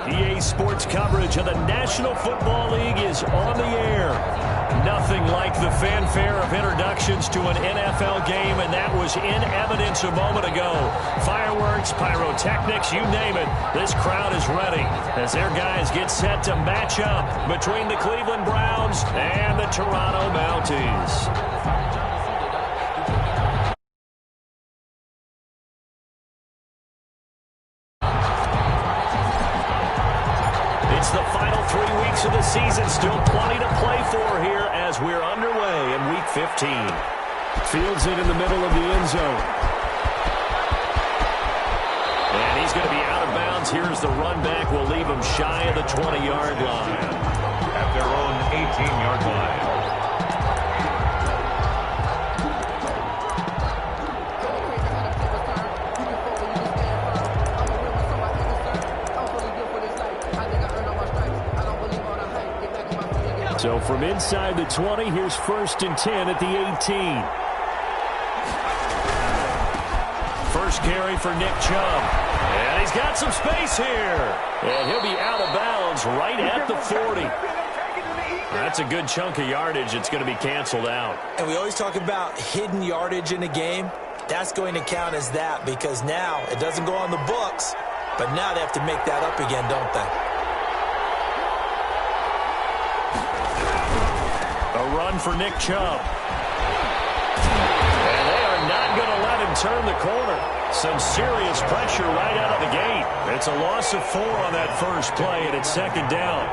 EA Sports coverage of the National Football League is on the air. Nothing like the fanfare of introductions to an NFL game, and that was in evidence a moment ago. Fireworks, pyrotechnics, you name it. This crowd is ready as their guys get set to match up between the Cleveland Browns and the Toronto Mounties. It's the final 3 weeks of the season. Still plenty to play for here as we're underway in Week 15. Fields it in the middle of the end zone. And he's going to be out of bounds. Here's the run back. We'll leave him shy of the 20-yard line. At their own 18-yard line. So from inside the 20, here's 1st and 10 at the 18. First carry for Nick Chubb. And he's got some space here. And he'll be out of bounds right at the 40. That's a good chunk of yardage. It's going to be canceled out. And we always talk about hidden yardage in a game. That's going to count as that because now it doesn't go on the books, but now they have to make that up again, don't they? A run for Nick Chubb. And they are not going to let him turn the corner. Some serious pressure right out of the gate. It's a loss of 4 on that first play, and it's 2nd down.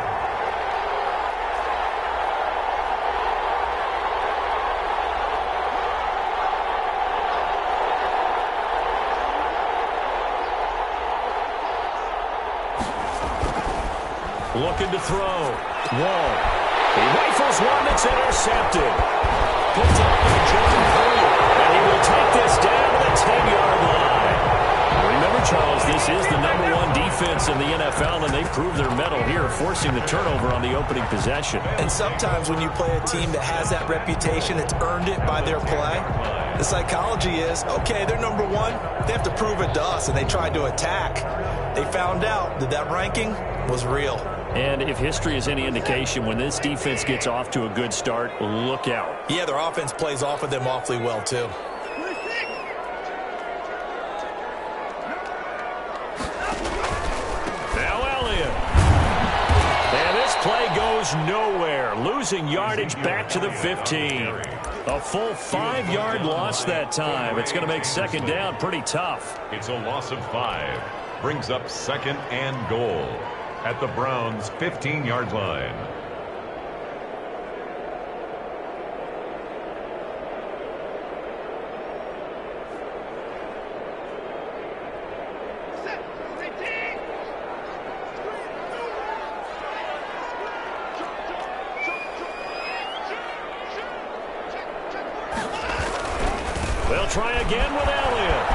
Looking to throw. Wall. He rifles one that's intercepted. Puts it up to Jordan Poole, and he will take this down to the 10-yard line. Remember, Charles, this is the #1 defense in the NFL, and they've proved their mettle here, forcing the turnover on the opening possession. And sometimes when you play a team that has that reputation, it's earned it by their play. The psychology is, okay, they're #1. They have to prove it to us, and they tried to attack. They found out that that ranking was real. And if history is any indication, when this defense gets off to a good start, look out. Yeah, their offense plays off of them awfully well, too. Now Elliott. And this play goes nowhere, losing yardage back to the 15. A full 5-yard loss that time. It's going to make 2nd down pretty tough. It's a loss of 5. Brings up 2nd and goal at the Browns' 15-yard line. They'll try again with Elliott.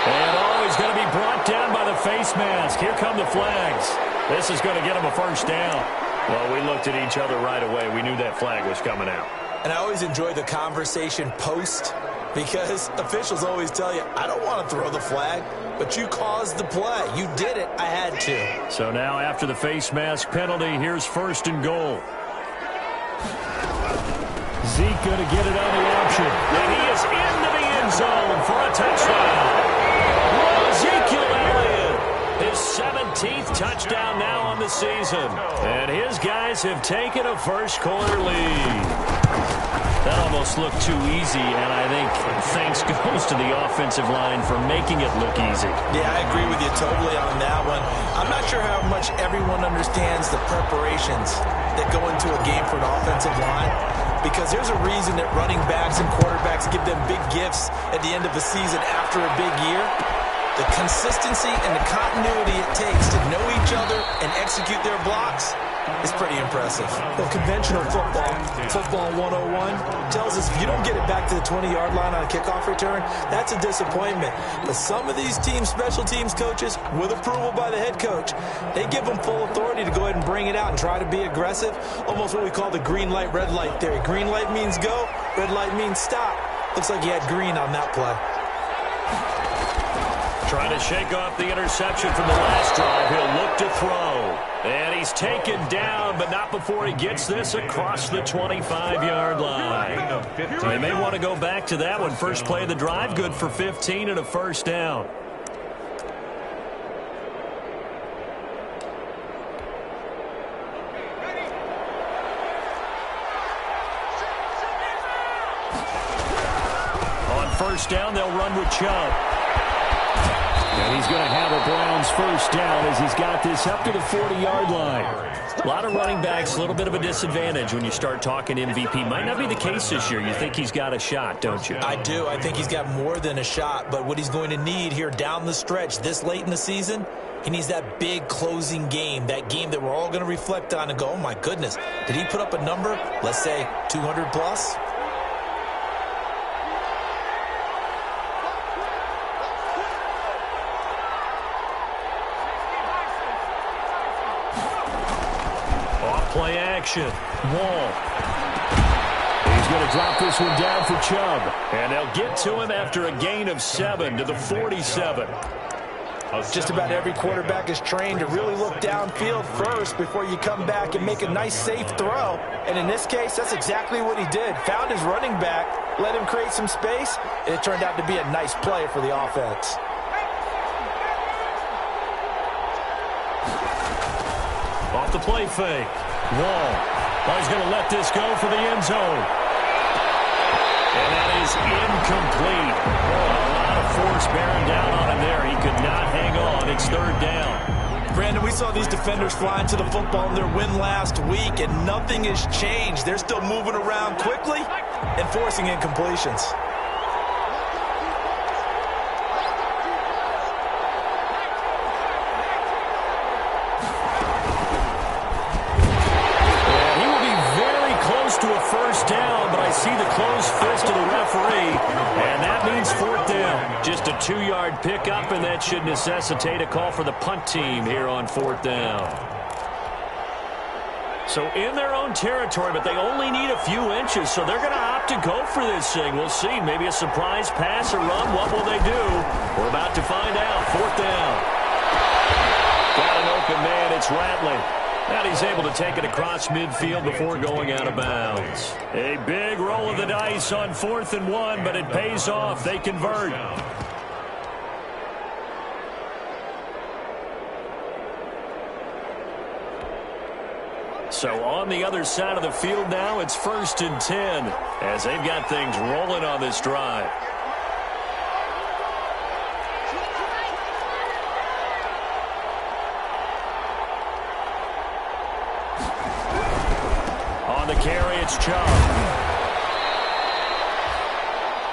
And he's going to be brought down by the face mask. Here come the flags. This is going to get him a 1st down. Well, we looked at each other right away. We knew that flag was coming out. And I always enjoy the conversation post because officials always tell you, I don't want to throw the flag, but you caused the play. You did it. I had to. So now after the face mask penalty, here's 1st and goal. Zeke going to get it on the option. And he is into the end zone for a touchdown. Ezekiel Elliott, his 17th touchdown now on the season. And his guys have taken a first-quarter lead. That almost looked too easy, and I think thanks goes to the offensive line for making it look easy. Yeah, I agree with you totally on that one. I'm not sure how much everyone understands the preparations that go into a game for an offensive line, because there's a reason that running backs and quarterbacks give them big gifts at the end of a season after a big year. The consistency and the continuity it takes to know each other and execute their blocks is pretty impressive. Well, conventional football 101, tells us if you don't get it back to the 20-yard line on a kickoff return, that's a disappointment. But some of these teams, special teams coaches, with approval by the head coach, they give them full authority to go ahead and bring it out and try to be aggressive, almost what we call the green light, red light theory. Green light means go, red light means stop. Looks like he had green on that play. Trying to shake off the interception from the last drive. He'll look to throw. And he's taken down, but not before he gets this across the 25-yard line. They may want to go back to that one. First play of the drive, good for 15 and a first down. On first down, they'll run with Chubb. And he's going to have a Browns first down as he's got this up to the 40-yard line. A lot of running backs, a little bit of a disadvantage when you start talking MVP. Might not be the case this year. You think he's got a shot, don't you? I do. I think he's got more than a shot. But what he's going to need here down the stretch this late in the season, he needs that big closing game, that game that we're all going to reflect on and go, oh, my goodness, did he put up a number, let's say 200 plus? Play action. Wall. He's going to drop this one down for Chubb. And they'll get to him after a gain of 7 to the 47. Just about every quarterback is trained to really look downfield first before you come back and make a nice, safe throw. And in this case, that's exactly what he did. Found his running back, let him create some space, and it turned out to be a nice play for the offense. Off the play fake. Wall. Well, he's going to let this go for the end zone. And that is incomplete. Oh, a lot of force bearing down on him there. He could not hang on. It's third down. Brandon, we saw these defenders flying to the football in their win last week, and nothing has changed. They're still moving around quickly and forcing incompletions. To a first down, but I see the closed fist of the referee, and that means fourth down. Just a 2-yard pickup, and that should necessitate a call for the punt team here on fourth down. So in their own territory, but they only need a few inches, so they're going to opt to go for this thing. We'll see. Maybe a surprise pass or run. What will they do? We're about to find out. Fourth down. Got an open man. It's Ratley. And he's able to take it across midfield before going out of bounds. A big roll of the dice on 4th and 1, but it pays off. They convert. So on the other side of the field now, it's 1st and 10 as they've got things rolling on this drive. The carry, it's Chubb.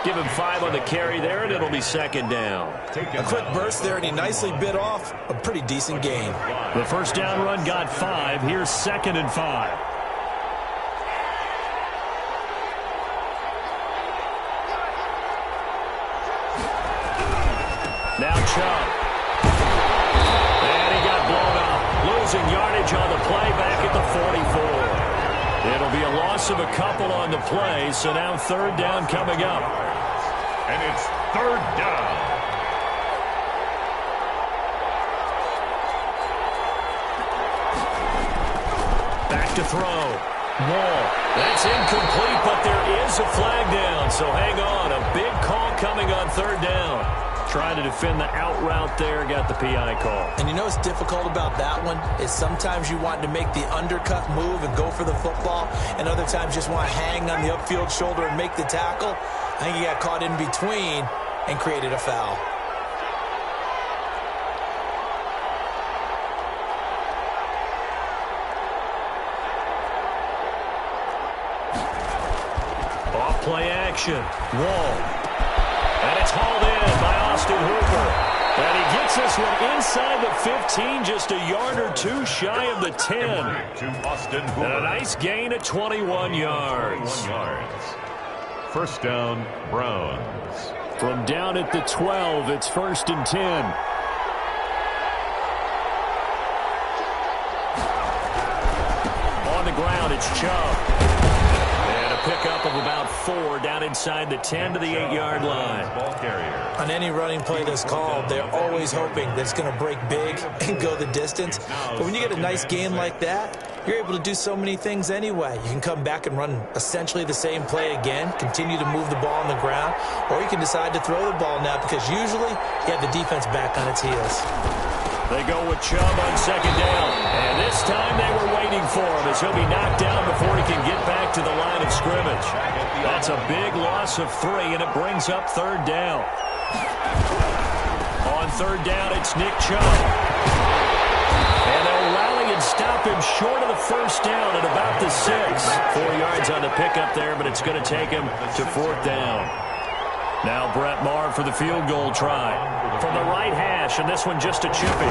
Give him 5 on the carry there, and it'll be second down. A quick burst there, and he nicely bit off a pretty decent gain. The first down run got 5. Here's 2nd and 5. Now Chubb. And he got blown up. Losing yardage on the play back at the 44. It'll be a loss of a couple on the play, so now third down coming up. And it's third down. Back to throw. Wall. That's incomplete, but there is a flag down, so hang on. A big call coming on third down. Trying to defend the out route there, got the PI call. And you know what's difficult about that one is sometimes you want to make the undercut move and go for the football, and other times just want to hang on the upfield shoulder and make the tackle. I think he got caught in between and created a foul. Off play action. Wall. And it's hauled in by Austin Hooper. And he gets this one inside the 15, just a yard or two shy of the 10. And a nice gain of 21 yards. First down, Browns. From down at the 12, it's 1st and 10. On the ground, it's Chubb. And a pickup of about 4 down inside the 10 to the 8-yard line. Ball carrier. On any running play that's called, they're always hoping that it's going to break big and go the distance. But when you get a nice game like that, you're able to do so many things anyway. You can come back and run essentially the same play again, continue to move the ball on the ground, or you can decide to throw the ball now because usually you have the defense back on its heels. They go with Chubb on second down. And this time they were waiting for him as he'll be knocked down before he can get back to the line of scrimmage. That's a big loss of 3, and it brings up third down. On third down, it's Nick Chubb. And they'll rally and stop him short of the first down at about the 6. 4 yards on the pickup there, but it's going to take him to fourth down. Now Brett Maher for the field goal try. From the right hash, and this one just a chippy.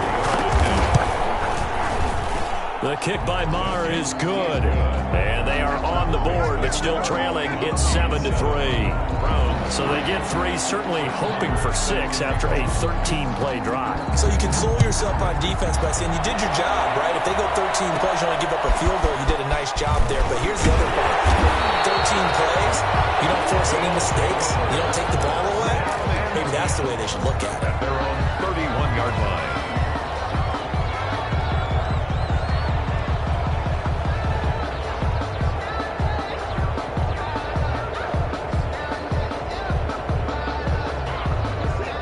The kick by Maher is good. And they are on the board, but still trailing. It's 7-3. So they get 3, certainly hoping for 6 after a 13-play drive. So you console yourself on defense by saying you did your job, right? If they go 13 plays, you only give up a field goal, you did a nice job there. But here's the other part. 13 plays, you don't force any mistakes, you don't take the ball away. Maybe that's the way they should look at it. At their own 31-yard line.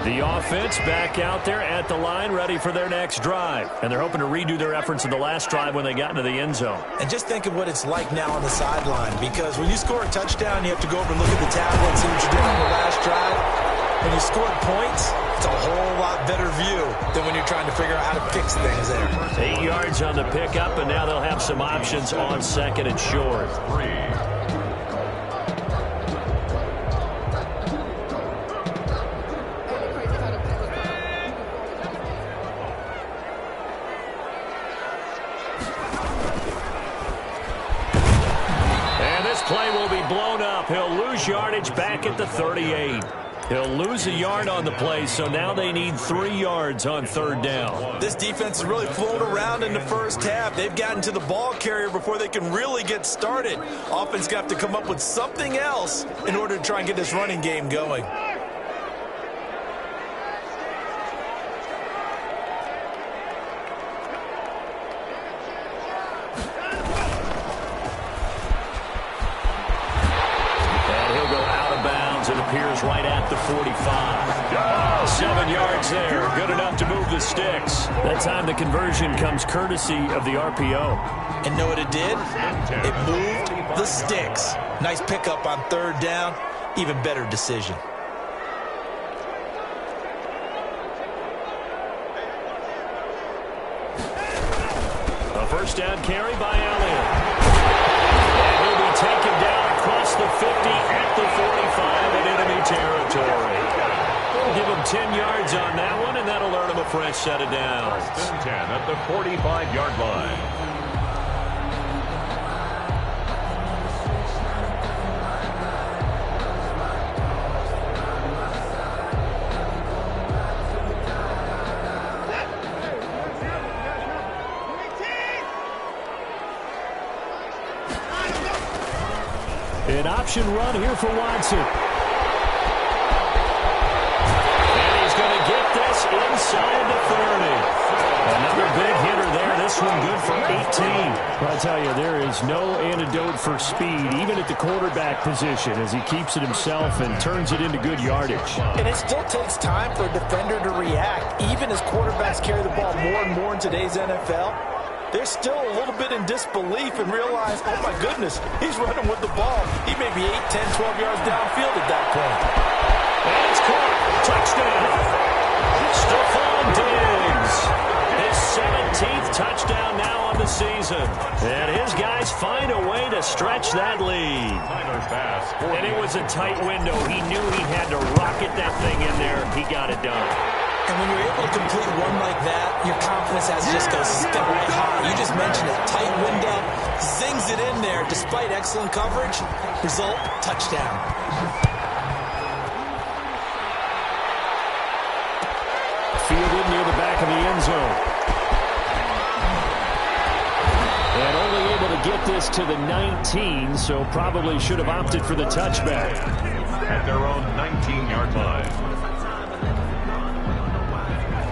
The offense back out there at the line, ready for their next drive. And they're hoping to redo their efforts in the last drive when they got into the end zone. And just think of what it's like now on the sideline, because when you score a touchdown, you have to go over and look at the tablet and see what you did on the last drive. When you scored points, it's a whole lot better view than when you're trying to figure out how to fix things there. 8 yards on the pickup, and now they'll have some options on second and short. 3. Play will be blown up. He'll lose yardage back at the 38. He'll lose a yard on the play, so now they need 3 yards on third down. This defense has really flown around in the first half. They've gotten to the ball carrier before they can really get started. Offense got to come up with something else in order to try and get this running game going. Right at the 45. 7 yards there. Good enough to move the sticks. That time the conversion comes courtesy of the RPO. And know what it did? It moved the sticks. Nice pickup on third down. Even better decision. A first down carry by Elliott. And he'll be taken down across the 50 at the 45 in enemy territory. We'll give him 10 yards on that one, and that'll earn him a fresh set of downs. 10 at the 45-yard line. An option run here for Watson. And he's going to get this inside the 30. Another big hitter there. This one good for 18. Well, I tell you, there is no antidote for speed, even at the quarterback position, as he keeps it himself and turns it into good yardage. And it still takes time for a defender to react. Even as quarterbacks carry the ball more and more in today's NFL, they're still a little bit in disbelief and realize, oh my goodness, he's running with the ball. He may be 8, 10, 12 yards downfield at that point. And it's caught. Touchdown. Stephon Diggs. His 17th touchdown now on the season. And his guys find a way to stretch that lead. And it was a tight window. He knew he had to rocket that thing in there. He got it done. And when you're able to complete one like that, your confidence has to just go sky high. You just mentioned it. Tight window, zings it in there despite excellent coverage. Result, touchdown. Fielded near the back of the end zone. And only able to get this pass to the 19, so probably should have opted for the touchback. At their own 19-yard line.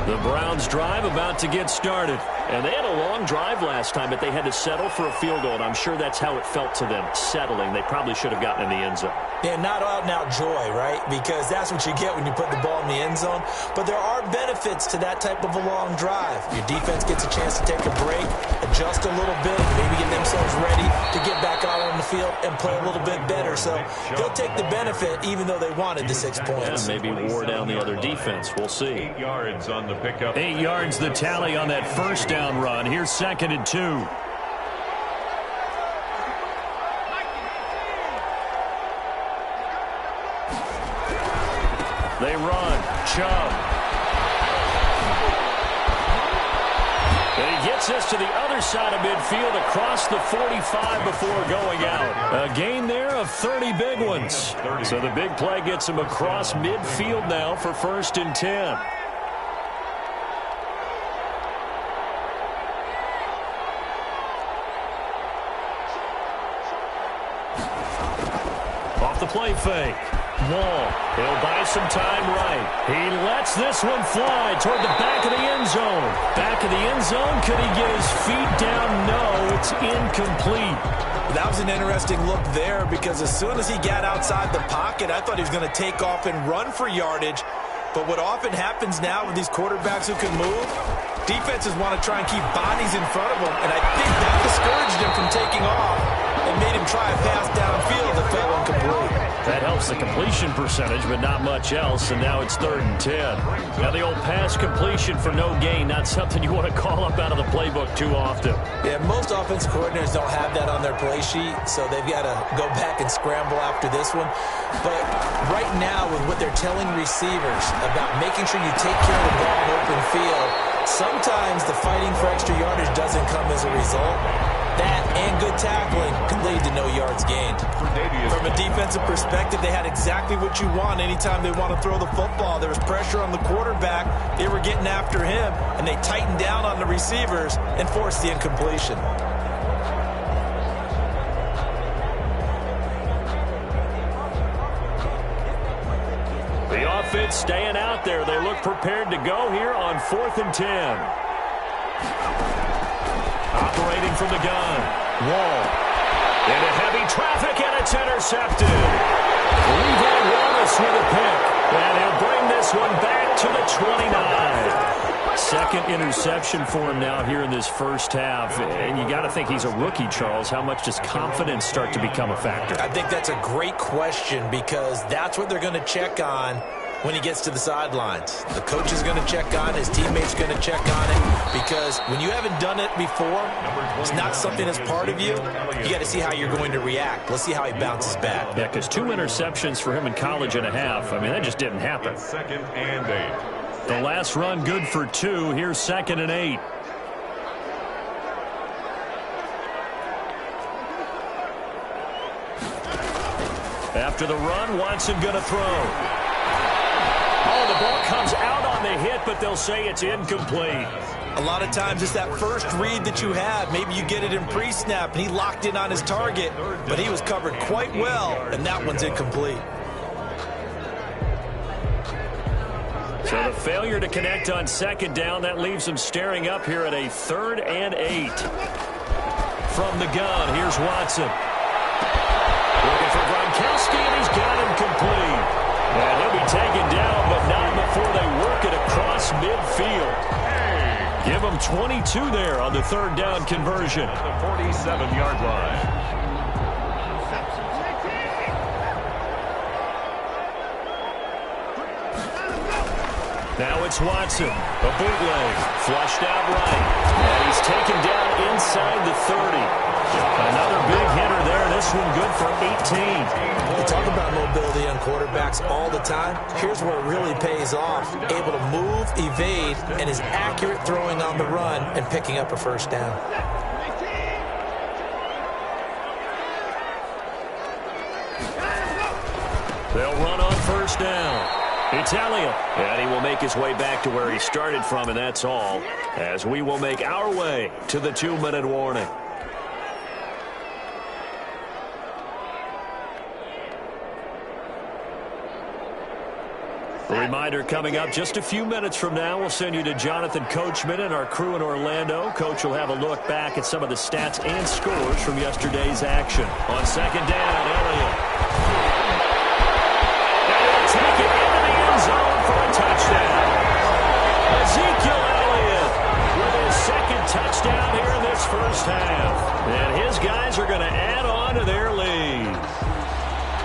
The Browns drive about to get started. And they had a long drive last time, but they had to settle for a field goal, and I'm sure that's how it felt to them, settling. They probably should have gotten in the end zone. Yeah, not out-and-out joy, right? Because that's what you get when you put the ball in the end zone. But there are benefits to that type of a long drive. Your defense gets a chance to take a break, adjust a little bit, maybe get themselves ready to get back out on the field and play a little bit better. So they'll take the benefit even though they wanted the 6 points. Yeah, maybe wore down the other defense. We'll see. 8 yards on the pickup. 8 yards the tally on that first down run. Here's 2nd and 2. They run. Chubb. And he gets us to the other side of midfield across the 45 before going out. A gain there of 30 big ones. So the big play gets him across midfield now for 1st and 10. Off the play fake. Wall. He'll buy some time right. He lets this one fly toward the back of the end zone. Back of the end zone. Could he get his feet down? No, it's incomplete. That was an interesting look there because as soon as he got outside the pocket, I thought he was going to take off and run for yardage. But what often happens now with these quarterbacks who can move, defenses want to try and keep bodies in front of them. And I think that discouraged him from taking off and made him try a pass downfield that fell incomplete. That helps the completion percentage, but not much else, and now it's 3rd and 10. Now the old pass completion for no gain, not something you want to call up out of the playbook too often. Yeah, most offensive coordinators don't have that on their play sheet, so they've got to go back and scramble after this one. But right now, with what they're telling receivers about making sure you take care of the ball in open field, sometimes the fighting for extra yardage doesn't come as a result. That and good tackling can lead to no yards gained. From a defensive perspective, they had exactly what you want anytime they want to throw the football. There was pressure on the quarterback. They were getting after him, and they tightened down on the receivers and forced the incompletion. The offense staying out there. They look prepared to go here on 4th and 10. Operating from the gun. Wall. Into heavy traffic, and it's intercepted. Levi Wallace with a pick. And he'll bring this one back to the 29. Second interception for him now here in this first half. And you got to think he's a rookie, Charles. How much does confidence start to become a factor? I think that's a great question because that's what they're going to check on when he gets to the sidelines. The coach is going to check on it. His teammates going to check on it because when you haven't done it before, it's not something that's part of you. You got to see how you're going to react. Let's see how he bounces back. Yeah, because 2 interceptions for him in college and a half. I mean, that just didn't happen. 2nd and 8. The last run good for 2. Here's 2nd and 8. After the run, Watson going to throw. Oh, the ball comes out on the hit, but they'll say it's incomplete. A lot of times it's that first read that you have. Maybe you get it in pre-snap, and he locked in on his target, but he was covered quite well, and that one's incomplete. So the failure to connect on 2nd down, that leaves him staring up here at a 3rd and 8. From the gun, here's Watson. Looking for Gronkowski, and he's got him complete. And he'll be taken down, but not before they work it across midfield. Give him 22 there on the 3rd down conversion. At the 47-yard line. Now it's Watson. A bootleg. Flushed out right. And he's taken down inside the 30. Another big hitter there. This one good for 18. We talk about mobility on quarterbacks all the time. Here's where it really pays off. Able to move, evade, and is accurate throwing on the run and picking up a first down. They'll run on 1st down. Italian. And he will make his way back to where he started from, and that's all. As we will make our way to the 2-minute warning. A reminder coming up just a few minutes from now, we'll send you to Jonathan Coachman and our crew in Orlando. Coach will have a look back at some of the stats and scores from yesterday's action. On second down, Elliott. And he'll take it into the end zone for a touchdown. Ezekiel Elliott with his second touchdown here in this first half. And his guys are going to add on to their lead.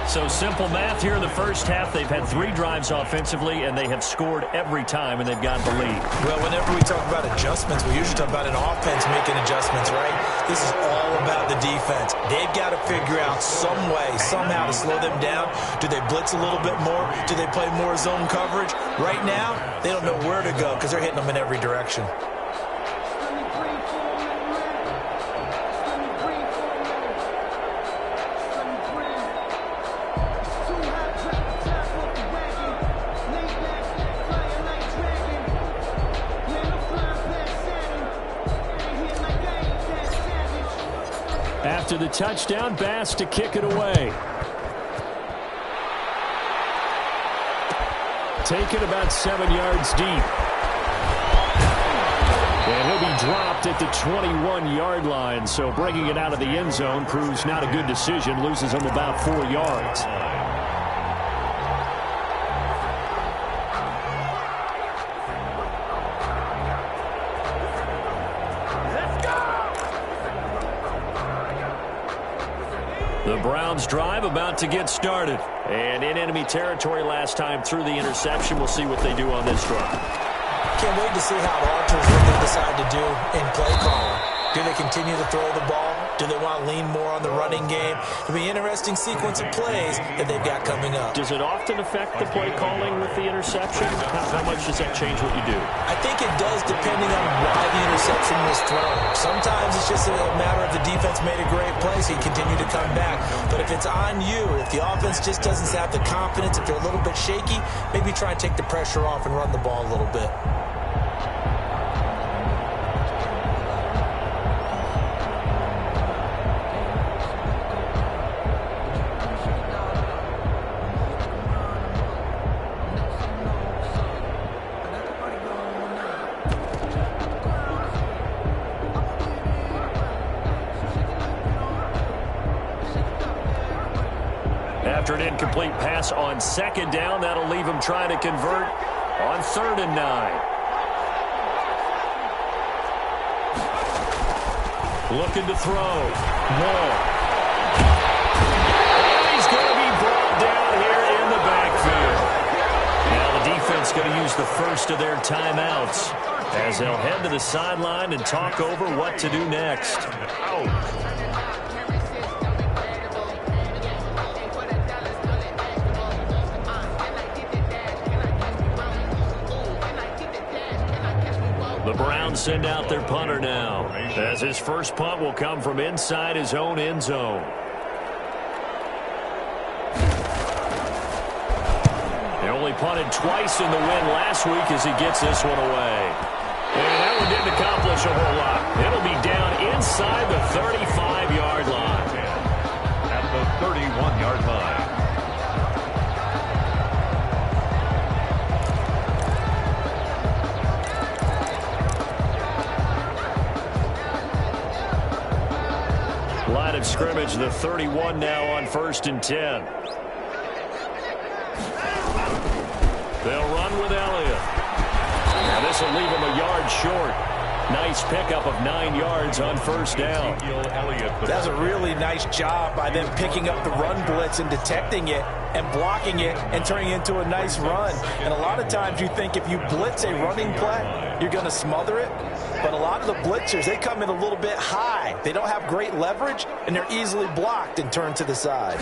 So simple math here in the first half. They've had 3 drives offensively, and they have scored every time, and they've got the lead. Well, whenever we talk about adjustments, we usually talk about an offense making adjustments, right? This is all about the defense. They've got to figure out some way, somehow to slow them down. Do they blitz a little bit more? Do they play more zone coverage? Right now, they don't know where to go because they're hitting them in every direction. After the touchdown, Bass to kick it away. Taken about 7 yards deep. And he'll be dropped at the 21-yard line. So bringing it out of the end zone proves not a good decision. Loses him about 4 yards. The Browns drive about to get started. And in enemy territory last time through the interception. We'll see what they do on this drive. Can't wait to see how it alters what they decide to do in play calling. Do they continue to throw the ball? Do they want to lean more on the running game? It'll be an interesting sequence of plays that they've got coming up. Does it often affect the play calling with the interception? How much does that change what you do? I think it does depending on why the interception was thrown. Sometimes it's just a matter of the defense made a great play, so you continue to come back. But if it's on you, if the offense just doesn't have the confidence, if they're a little bit shaky, maybe try and take the pressure off and run the ball a little bit. After an incomplete pass on second down, that'll leave him trying to convert on 3rd and 9. Looking to throw. Moore. And he's going to be brought down here in the backfield. Now the defense going to use the first of their timeouts as they'll head to the sideline and talk over what to do next. The Browns send out their punter now, as his first punt will come from inside his own end zone. He only punted twice in the win last week as he gets this one away. And that one didn't accomplish a whole lot. It'll be down inside the 35-yard line. At the 31-yard line. Line of scrimmage, the 31 now on 1st and 10. They'll run with Elliott. Now this will leave him a yard short. Nice pickup of 9 yards on 1st down. That's a really nice job by them picking up the run blitz and detecting it and blocking it and turning it into a nice run. And a lot of times you think if you blitz a running play, you're going to smother it. But a lot of the blitzers, they come in a little bit high. They don't have great leverage, and they're easily blocked and turned to the side.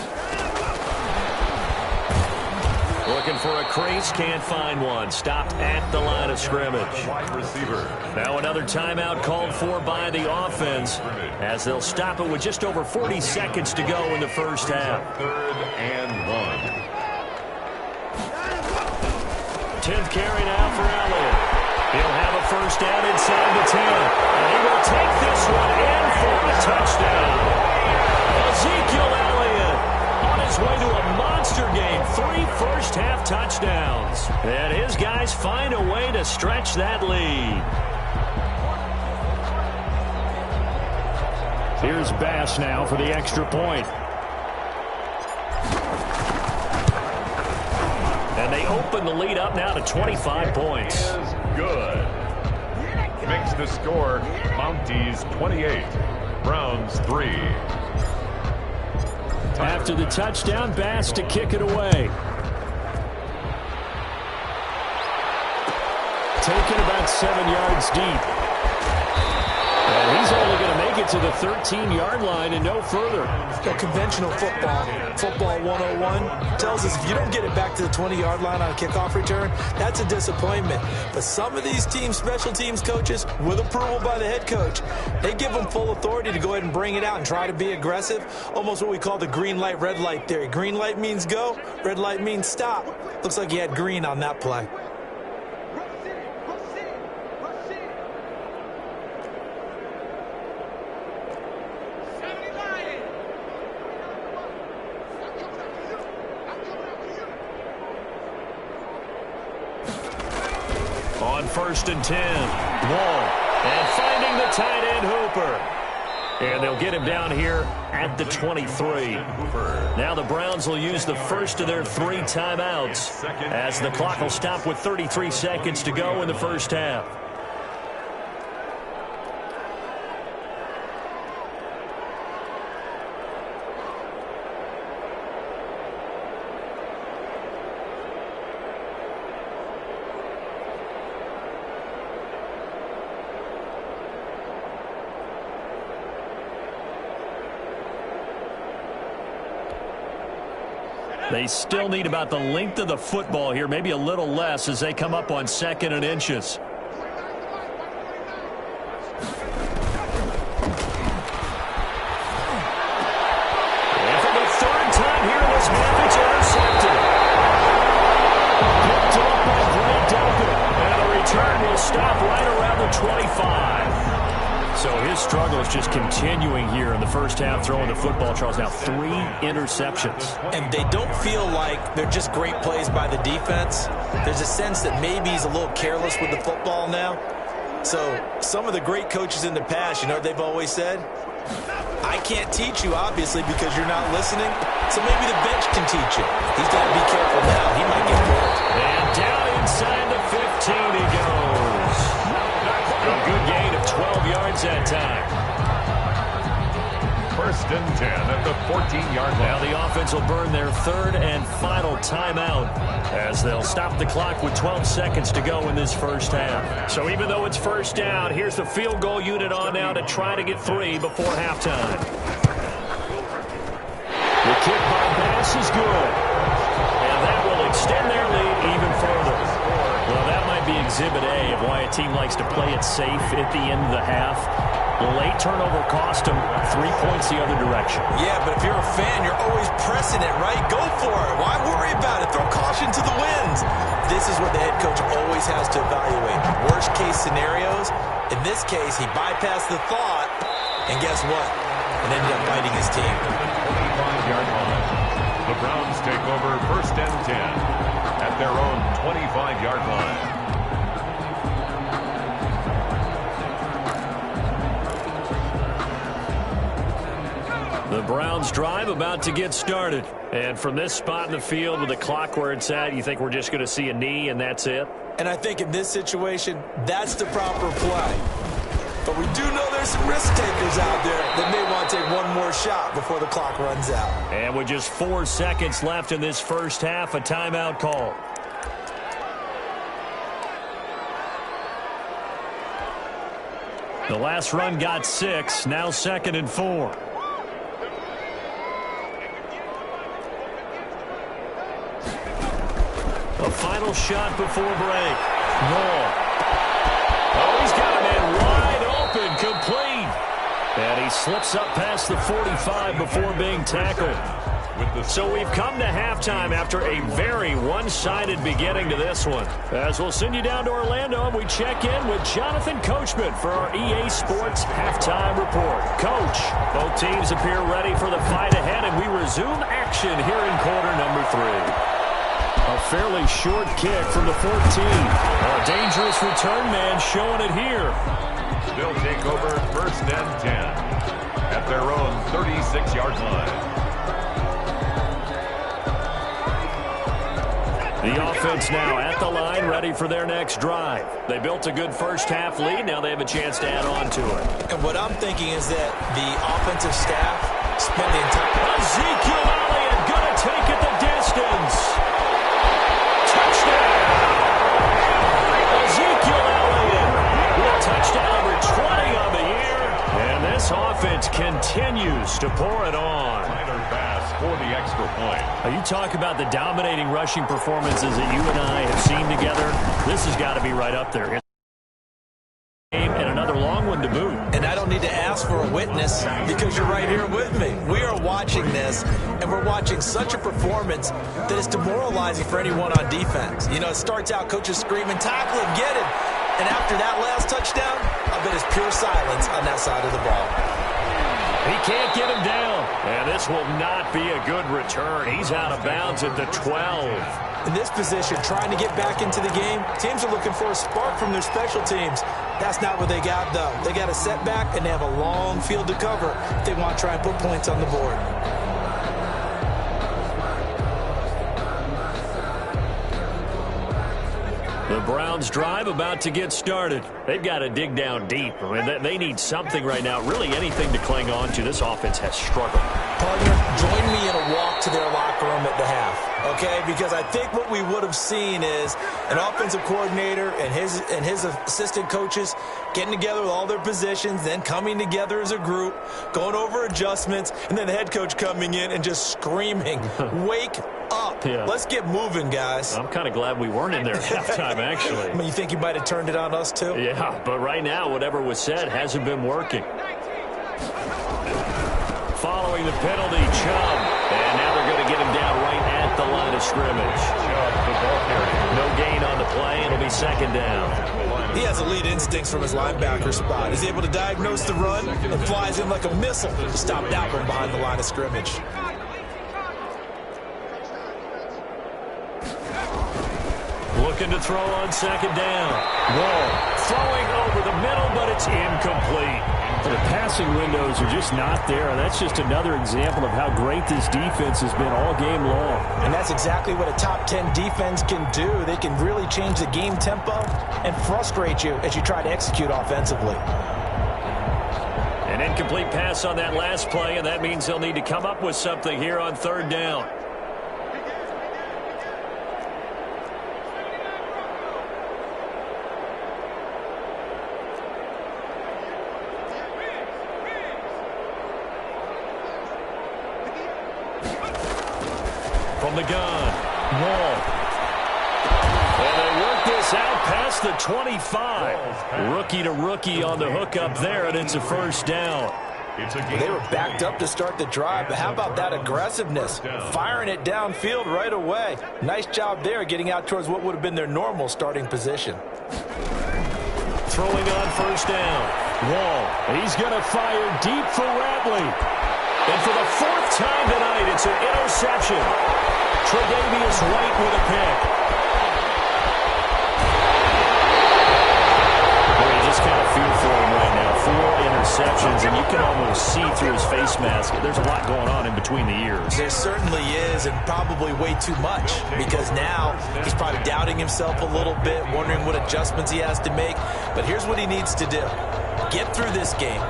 Looking for a crease, can't find one. Stopped at the line of scrimmage. Wide receiver. Now another timeout called for by the offense as they'll stop it with just over 40 seconds to go in the first half. 3rd and 1. 10th carry now for Elliott. He'll have a first down inside the 10. And he will take this one in for a touchdown. Ezekiel Elliott on his way to a monster game. 3 first-half touchdowns. And his guys find a way to stretch that lead. Here's Bass now for the extra point. And they open the lead up now to 25 points. Is good. Makes the score Mounties 28, Browns 3. After the touchdown, Bass to kick it away. Taken about 7 yards deep. And he's only going to make it to the 13-yard line and no further. Conventional football 101, tells us if you don't get it back to the 20-yard line on a kickoff return, that's a disappointment. But some of these teams, special teams coaches, with approval by the head coach, they give them full authority to go ahead and bring it out and try to be aggressive. Almost what we call the green light, red light theory. Green light means go, red light means stop. Looks like he had green on that play. On 1st and 10, Wall, and finding the tight end Hooper. And they'll get him down here at the 23. Now the Browns will use the first of their 3 timeouts as the clock will stop with 33 seconds to go in the first half. They still need about the length of the football here, maybe a little less as they come up on 2nd and inches. And for the 3rd time here in this half, it's intercepted. Picked up by Greg Delpit, and the return will stop right around the 25. So his struggle is just continuing here in the first half, throwing the football. Charles, now 3 interceptions. And they don't feel like they're just great plays by the defense. There's a sense that maybe he's a little careless with the football now. So some of the great coaches in the past, you know what they've always said? I can't teach you, obviously, because you're not listening. So maybe the bench can teach you. He's got to be careful now. He might get bored. And down inside the 15 he goes. A good gain of 12 yards that time. 1st and 10 at the 14-yard line. Now the offense will burn their 3rd and final timeout as they'll stop the clock with 12 seconds to go in this first half. So even though it's first down, here's the field goal unit on now to try to get 3 before halftime. The kick by Bass is good. And that will extend their lead even further. Well, that might be Exhibit A of why a team likes to play it safe at the end of the half. The late turnover cost them 3 points the other direction. Yeah, but if you're a fan, you're always pressing it, right? Go for it. Why worry about it? Throw caution to the winds. This is what the head coach always has to evaluate. Worst case scenarios. In this case, he bypassed the thought, and guess what? It ended up biting his team. 25-yard line. The Browns take over 1st and 10 at their own 25-yard line. The Browns drive about to get started. And from this spot in the field with the clock where it's at, you think we're just going to see a knee and that's it? And I think in this situation, that's the proper play. But we do know there's some risk takers out there that may want to take one more shot before the clock runs out. And with just 4 seconds left in this first half, a timeout call. The last run got 6, now 2nd and 4. A final shot before break. Wall. Oh, he's got a man wide open, complete. And he slips up past the 45 before being tackled. So we've come to halftime after a very one-sided beginning to this one. As we'll send you down to Orlando, and we check in with Jonathan Coachman for our EA Sports Halftime Report. Coach, both teams appear ready for the fight ahead, and we resume action here in quarter number 3. A fairly short kick from the 14. A dangerous return man showing it here. They'll take over first and 10 at their own 36-yard line. The offense now at the line, ready for their next drive. They built a good first-half lead. Now they have a chance to add on to it. And what I'm thinking is that the offensive staff spent the entire... Ezekiel Elliott going to take it the distance. Touchdown! Ezekiel Elliott with a touchdown over 20 on the year. And this offense continues to pour it on. For the extra point. You talk about the dominating rushing performances that you and I have seen together. This has got to be right up there. And another long one to boot. And I don't need to ask for a witness because you're right here with me. We are watching this, and we're watching such a performance that is demoralizing for anyone on defense. You know, it starts out coaches screaming, tackle him, get him. And after that last touchdown, I bet it's pure silence on that side of the ball. He can't get him down. And this will not be a good return. He's out of bounds at the 12. In this position, trying to get back into the game, teams are looking for a spark from their special teams. That's not what they got, though. They got a setback, and they have a long field to cover if they want to try and put points on the board. The Browns' drive about to get started. They've got to dig down deep. I mean, they need something right now, really anything to cling on to. This offense has struggled. Partner, join me in a walk to their locker room at the half, okay? Because I think what we would have seen is an offensive coordinator and his assistant coaches getting together with all their positions, then coming together as a group, going over adjustments, and then the head coach coming in and just screaming, wake up. Yeah. Let's get moving, guys. I'm kind of glad we weren't in there at halftime, actually. I mean, you think you might have turned it on us, too? Yeah, but right now, whatever was said hasn't been working. Following the penalty, Chubb. And now they're going to get him down right at the line of scrimmage. No gain on the play. It'll be second down. He has elite instincts from his linebacker spot. He's able to diagnose the run and flies in like a missile to stop that one behind the line of scrimmage. Looking to throw on second down. Wall throwing over the middle, but it's incomplete. The passing windows are just not there, and that's just another example of how great this defense has been all game long. And that's exactly what a top 10 defense can do. They can really change the game tempo and frustrate you as you try to execute offensively. An incomplete pass on that last play, and that means they'll need to come up with something here on third down. From the gun, Wall. And they work this out past the 25. Rookie to rookie on the hook up there, and it's a first down. They were backed up to start the drive, but how about that aggressiveness? Firing it downfield right away. Nice job there getting out towards what would have been their normal starting position. Throwing on first down. Wall. He's going to fire deep for Ratley. And for the fourth time tonight, it's an interception. Tre'Davious White with a pick. Boy, you just kind of feel for him right now. 4 interceptions, and you can almost see through his face mask. There's a lot going on in between the ears. There certainly is, and probably way too much, because now he's probably doubting himself a little bit, wondering what adjustments he has to make. But here's what he needs to do. Get through this game.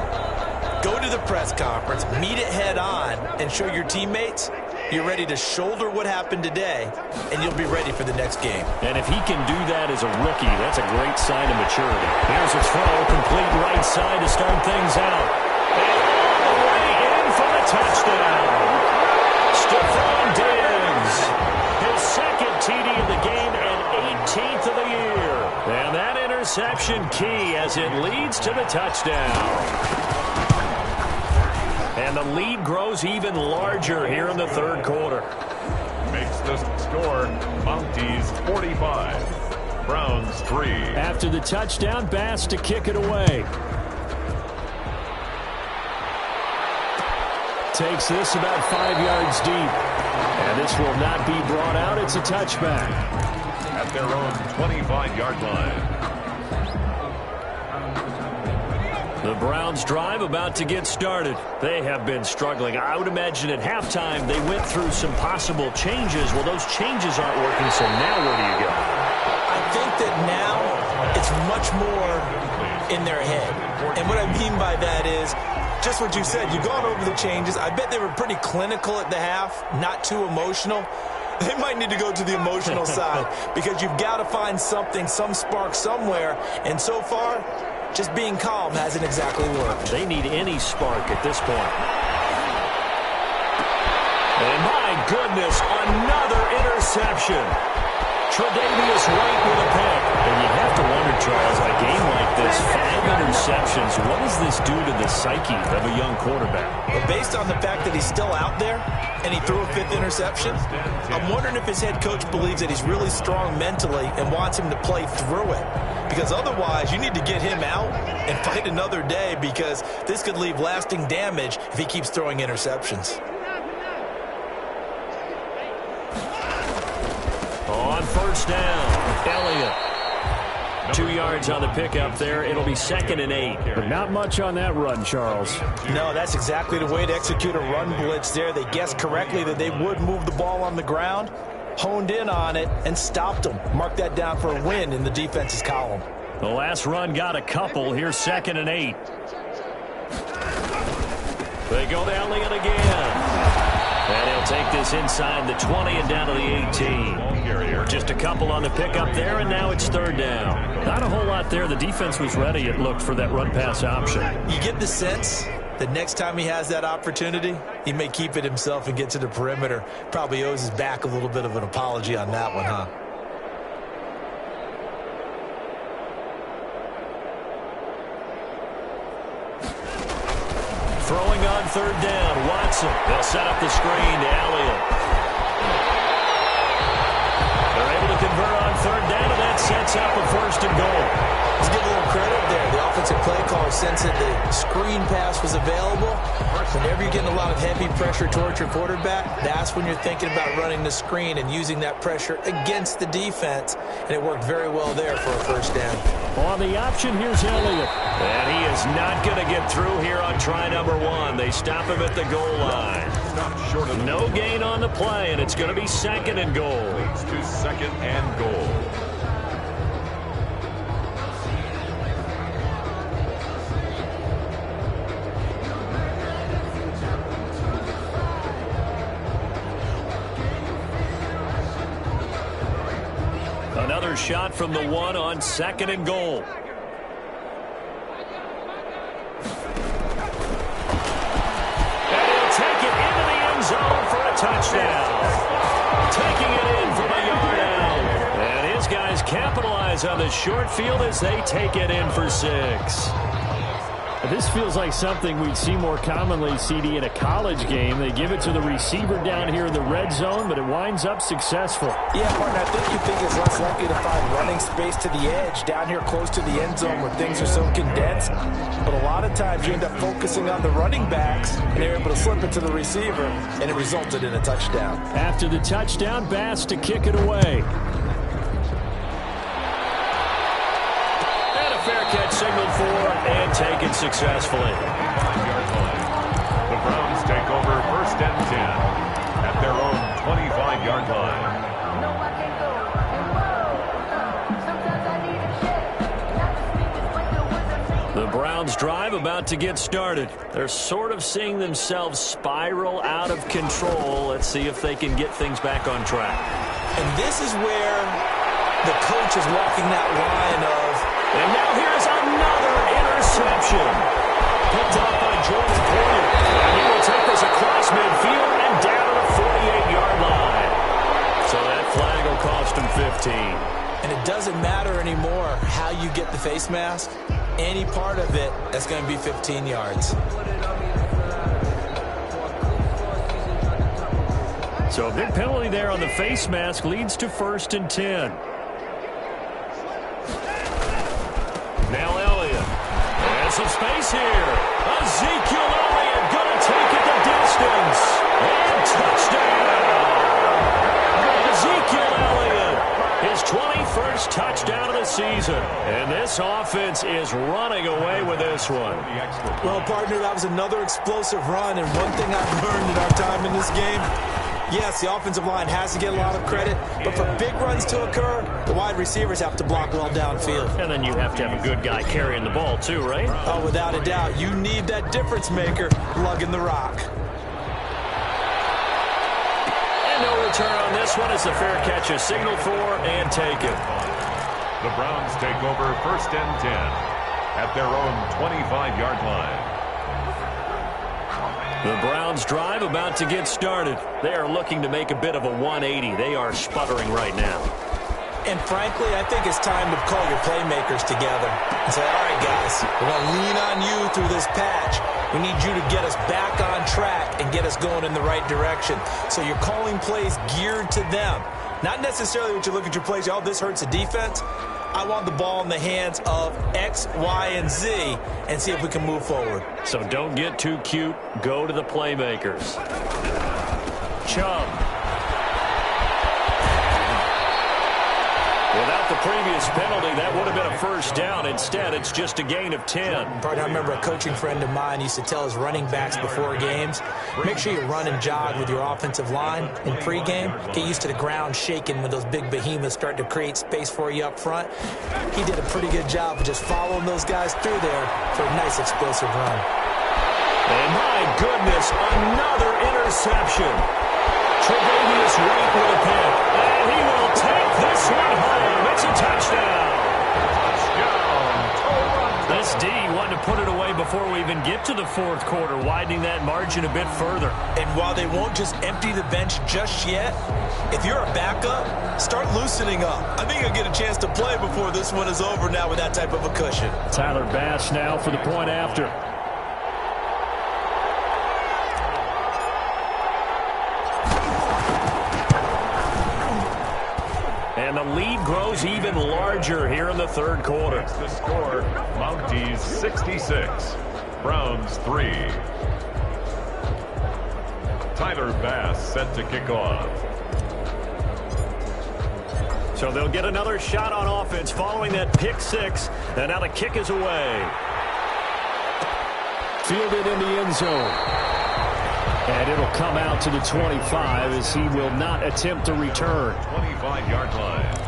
Go to the press conference, meet it head on, and show your teammates you're ready to shoulder what happened today, and you'll be ready for the next game. And if he can do that as a rookie, that's a great sign of maturity. Here's a throw, complete right side to start things out. And all the way in for the touchdown. Stephon Diggs, his second TD of the game and 18th of the year. And that interception key as it leads to the touchdown. And the lead grows even larger here in the third quarter. Makes the score Mounties 45, Browns 3. After the touchdown, Bass to kick it away. Takes this about 5 yards deep. And this will not be brought out. It's a touchback. At their own 25-yard line. The Browns drive about to get started. They have been struggling. I would imagine at halftime they went through some possible changes. Well, those changes aren't working, so now where do you go? I think that now it's much more in their head. And what I mean by that is just what you said. You've gone over the changes. I bet they were pretty clinical at the half, not too emotional. They might need to go to the emotional side because you've got to find something, some spark somewhere. And so far, just being calm hasn't exactly worked. They need any spark at this point. And my goodness, another interception. Tre'Davious White with a pick. And you have to wonder, Charles, a game like this, 5 interceptions, what does this do to the psyche of a young quarterback? But based on the fact that he's still out there and he threw a 5th interception, I'm wondering if his head coach believes that he's really strong mentally and wants him to play through it. Because otherwise, you need to get him out and fight another day because this could leave lasting damage if he keeps throwing interceptions. On first down, Elliott. 2 yards on the pickup there. It'll be 2nd and 8. But not much on that run, Charles. No, that's exactly the way to execute a run blitz there. They guessed correctly that they would move the ball on the ground, honed in on it, and stopped them. Mark that down for a win in the defense's column. The last run got a couple. Here's 2nd and 8. They go to Elliott again. And he'll take this inside the 20 and down to the 18. Just a couple on the pickup there, and now it's 3rd down. Not a whole lot there. The defense was ready, it looked, for that run-pass option. You get the sense that next time he has that opportunity, he may keep it himself and get to the perimeter. Probably owes his back a little bit of an apology on that one, huh? Throwing on 3rd down, Watson. They'll set up the screen to Elliott. They're able to convert on 3rd down, and that sets up a 1st and goal. Let's give a little credit there. The offensive play caller sensed that the screen pass was available. Whenever you're getting a lot of heavy pressure towards your quarterback, that's when you're thinking about running the screen and using that pressure against the defense. And it worked very well there for a 1st down. On the option, here's Elliott. And he is not going to get through here on try number 1. They stop him at the goal line. No gain on the play, and it's going to be 2nd and goal. Leads to 2nd and goal. Another shot from the 1 on 2nd and goal. And he'll take it into the end zone for a touchdown. Taking it in from a yard out. And his guys capitalize on the short field as they take it in for 6. This feels like something we'd see more commonly, CD, in a college game. They give it to the receiver down here in the red zone, but it winds up successful. Yeah, partner, I think you think it's less likely to find running space to the edge down here close to the end zone where things are so condensed. But a lot of times you end up focusing on the running backs, and they're able to slip it to the receiver, and it resulted in a touchdown. After the touchdown, Bass to kick it away. Fair catch signaled for and taken successfully. The Browns take over 1st and 10 at their own 25-yard line. The Browns drive about to get started. They're sort of seeing themselves spiral out of control. Let's see if they can get things back on track. And this is where the coach is walking that line of, and now here's another interception. Picked off by Jordan Poyer. And he will take this across midfield and down to the 48-yard line. So that flag will cost him 15. And it doesn't matter anymore how you get the face mask. Any part of it, that's going to be 15 yards. So a big penalty there on the face mask leads to 1st and 10. Now Elliott. There's some space here. Ezekiel Elliott going to take it the distance. And touchdown. season. And this offense is running away with this one. Well, partner, that was another explosive run. And one thing I've learned in our time in this game, yes, the offensive line has to get a lot of credit, but for big runs to occur, the wide receivers have to block well downfield. And then you have to have a good guy carrying the ball too, right? Oh, without a doubt. You need that difference maker lugging the rock. And no return on this one as the fair catch is signaled for and taken. The Browns take over 1st and 10 at their own 25-yard line. The Browns drive about to get started. They are looking to make a bit of a 180. They are sputtering right now. And frankly, I think it's time to call your playmakers together and say, all right, guys, we're going to lean on you through this patch. We need you to get us back on track and get us going in the right direction. So you're calling plays geared to them. Not necessarily what you look at your plays, oh, this hurts the defense. I want the ball in the hands of X, Y, and Z and see if we can move forward. So don't get too cute. Go to the playmakers. Chubb. Without the previous penalty, that would have been a first down. Instead, it's just a gain of 10. Partner, I remember a coaching friend of mine used to tell his running backs before games, make sure you run and jog with your offensive line in pregame. Get used to the ground shaking when those big behemoths start to create space for you up front. He did a pretty good job of just following those guys through there for a nice explosive run. And my goodness, another interception. Tre'Davious White with a pick. And he will take this one home. It's a touchdown. This D wanted to put it away before we even get to the fourth quarter, widening that margin a bit further. And while they won't just empty the bench just yet, if you're a backup, start loosening up. I think you'll get a chance to play before this one is over now with that type of a cushion. Tyler Bass now for the point after. And the lead grows even larger here in the third quarter. It's the score, Mounties 66, Browns 3. Tyler Bass set to kick off. So they'll get another shot on offense following that pick six. And now the kick is away. Fielded in the end zone. And it'll come out to the 25 as he will not attempt to return. 25-yard line.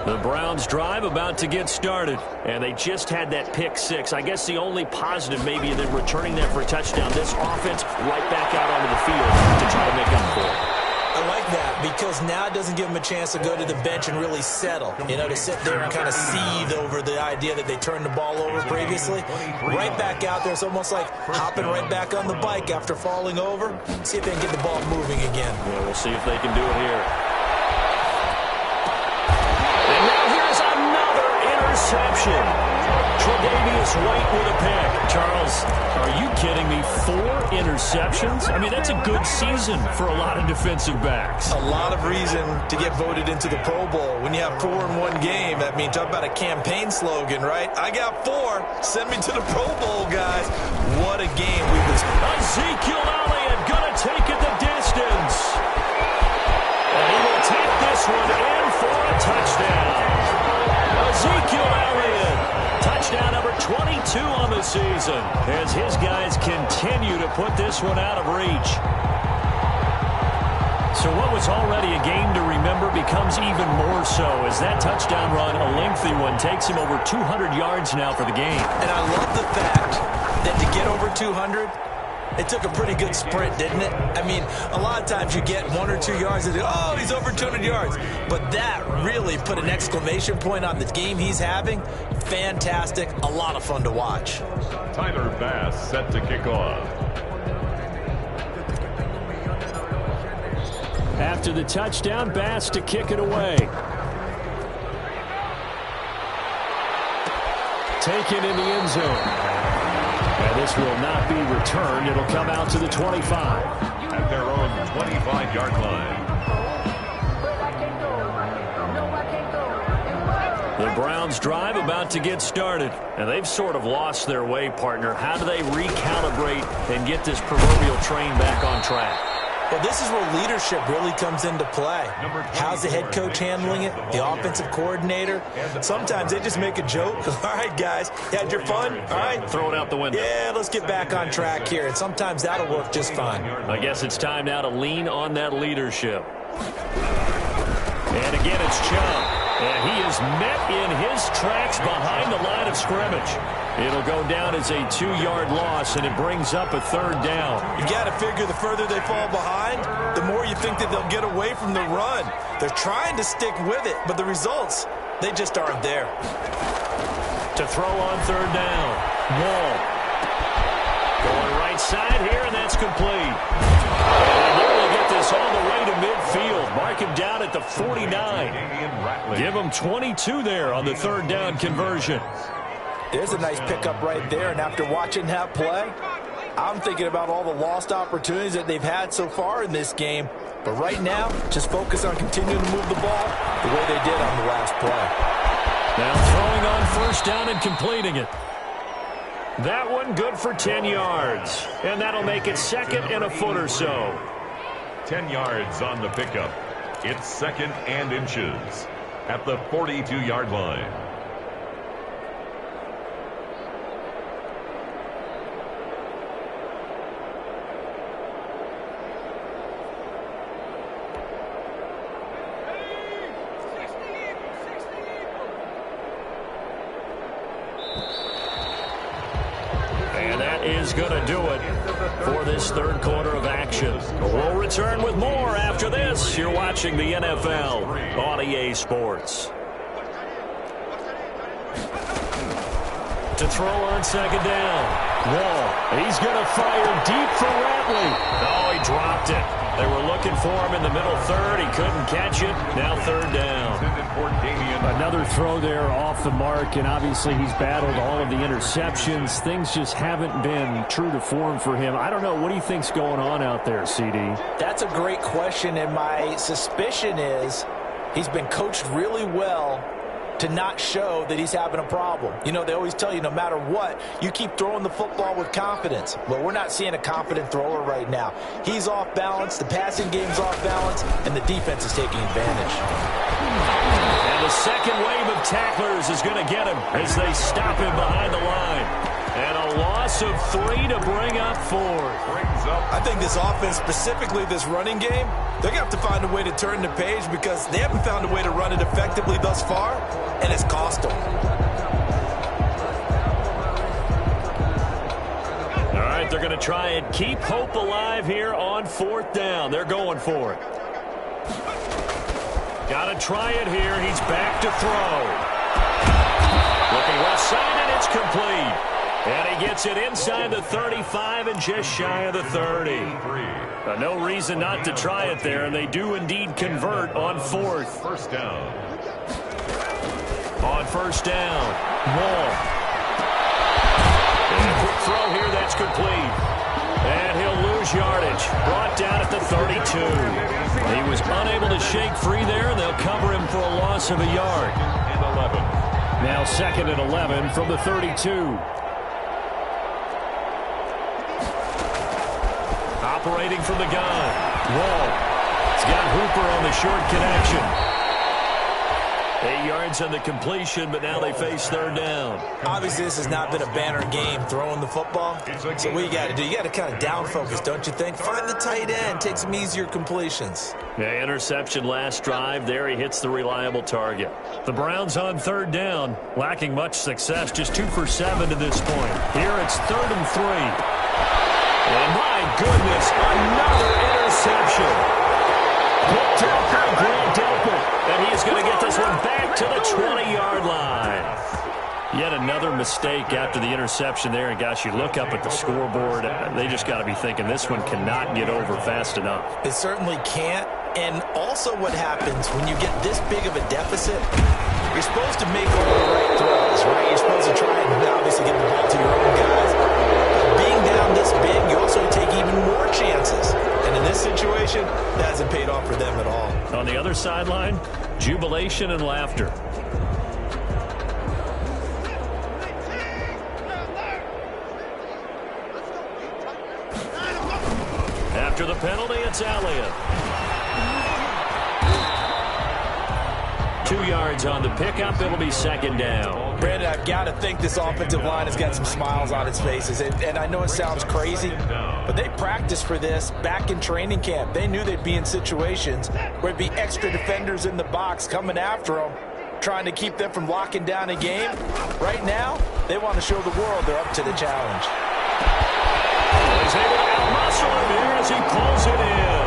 The Browns drive about to get started, and they just had that pick six. I guess the only positive maybe in them returning that for a touchdown. This offense right back out onto the field to try to make up for it. I like that because now it doesn't give them a chance to go to the bench and really settle, you know, to sit there and kind of seethe over the idea that they turned the ball over previously. Right back out there. It's almost like hopping right back on the bike after falling over. See if they can get the ball moving again. Yeah, we'll see if they can do it here. And now here's another interception. Tre'Davious White with a pick. Charles, are you kidding me? 4 interceptions? I mean, that's a good season for a lot of defensive backs. A lot of reason to get voted into the Pro Bowl. When you have 4 in one game, that means talk about a campaign slogan, right? I got 4. Send me to the Pro Bowl, guys. What a game we've been. Ezekiel Elliott going to take it the distance. And he will take this one in for a touchdown. Ezekiel Elliott, touchdown number 22 on the season, as his guys continue to put this one out of reach. So what was already a game to remember becomes even more so as that touchdown run, a lengthy one, takes him over 200 yards now for the game. And I love the fact that to get over 200, it took a pretty good sprint, didn't it? I mean, a lot of times you get 1 or 2 yards and oh, he's over 200 yards. But that really put an exclamation point on the game he's having. Fantastic. A lot of fun to watch. Tyler Bass set to kick off. After the touchdown, Bass to kick it away. Taken in the end zone. And this will not be returned. It'll come out to the 25. At their own 25-yard line. The Browns drive about to get started. And they've sort of lost their way, partner. How do they recalibrate and get this proverbial train back on track? Well, this is where leadership really comes into play. How's the head coach handling it? The offensive coordinator? Sometimes they just make a joke. All right, guys, you had your fun? All right. Throw it out the window. Yeah, let's get back on track here. And sometimes that'll work just fine. I guess it's time now to lean on that leadership. And again, it's Chubb. And he is met in his tracks behind the line of scrimmage. It'll go down as a 2-yard loss, and it brings up a 3rd down. You got to figure the further they fall behind, the more you think that they'll get away from the run. They're trying to stick with it, but the results, they just aren't there. To throw on 3rd down. Wall. Going right side here, and that's complete. And they'll get this all the way to midfield. Mark him down at the 49. Give him 22 there on the 3rd down conversion. There's a nice pickup right there, and after watching that play, I'm thinking about all the lost opportunities that they've had so far in this game. But right now, just focus on continuing to move the ball the way they did on the last play. Now throwing on 1st down and completing it. That one good for 10 yards. And that'll make it 2nd and a foot or so. 10 yards on the pickup. It's 2nd and inches at the 42-yard line. Is going to do it for this 3rd quarter of action. We'll return with more after this. You're watching the NFL on EA Sports. To throw on 2nd down. Wall. He's going to fire deep for Ratley. Oh, he dropped it. They were looking for him in the middle 3rd. He couldn't catch it. Now 3rd down. Another throw there off the mark, and obviously he's battled all of the interceptions. Things just haven't been true to form for him. I don't know. What do you think's going on out there, CD? That's a great question, and my suspicion is he's been coached really well to not show that he's having a problem. You know, they always tell you no matter what, you keep throwing the football with confidence. Well, we're not seeing a confident thrower right now. He's off balance, the passing game's off balance, and the defense is taking advantage. And the 2nd wave of tacklers is going to get him as they stop him behind the line. And a loss of 3 to bring up 4. I think this offense, specifically this running game, they're going to have to find a way to turn the page because they haven't found a way to run it effectively thus far, and it's cost them. All right, they're going to try and keep hope alive here on 4th down. They're going for it. Got to try it here. He's back to throw. Looking left side, and it's complete. And he gets it inside the 35 and just shy of the 30. No reason not to try it there, and they do indeed convert on 4th. 1st down. On 1st down, Wall. And a quick throw here, that's complete. And he'll lose yardage. Brought down at the 32. He was unable to shake free there, and they'll cover him for a loss of a yard. And 11. Now 2nd and 11 from the 32. Operating from the gun. Wall. He's got Hooper on the short connection. 8 yards on the completion, but now they face 3rd down. Obviously, this has not been a banner game throwing the football. So what you got to do, you got to kind of down focus, don't you think? Find the tight end, take some easier completions. Yeah, interception last drive. There he hits the reliable target. The Browns on 3rd down, lacking much success, just 2 for 7 to this point. Here it's 3rd and 3. And my goodness, another interception. Picked up by Grant Delpit. And he's going to get this one back to the 20-yard line. Yet another mistake after the interception there. And, gosh, you look up at the scoreboard. They just got to be thinking this one cannot get over fast enough. It certainly can't. And also what happens when you get this big of a deficit, you're supposed to make all the right throws, right? You're supposed to try and obviously get the ball to your own guys. But being down this big, you also take even more chances. And in this situation, that hasn't paid off for them at all. On the other sideline, jubilation and laughter. After the penalty, it's Elliott. 2 yards on the pickup. It'll be second down. Brandon, I've got to think this offensive line has got some smiles on its faces. And I know it sounds crazy, but they practiced for this back in training camp. They knew they'd be in situations where it'd be extra defenders in the box coming after them, trying to keep them from locking down a game. Right now, they want to show the world they're up to the challenge. He's able to out-muscle him here as he pulls it in.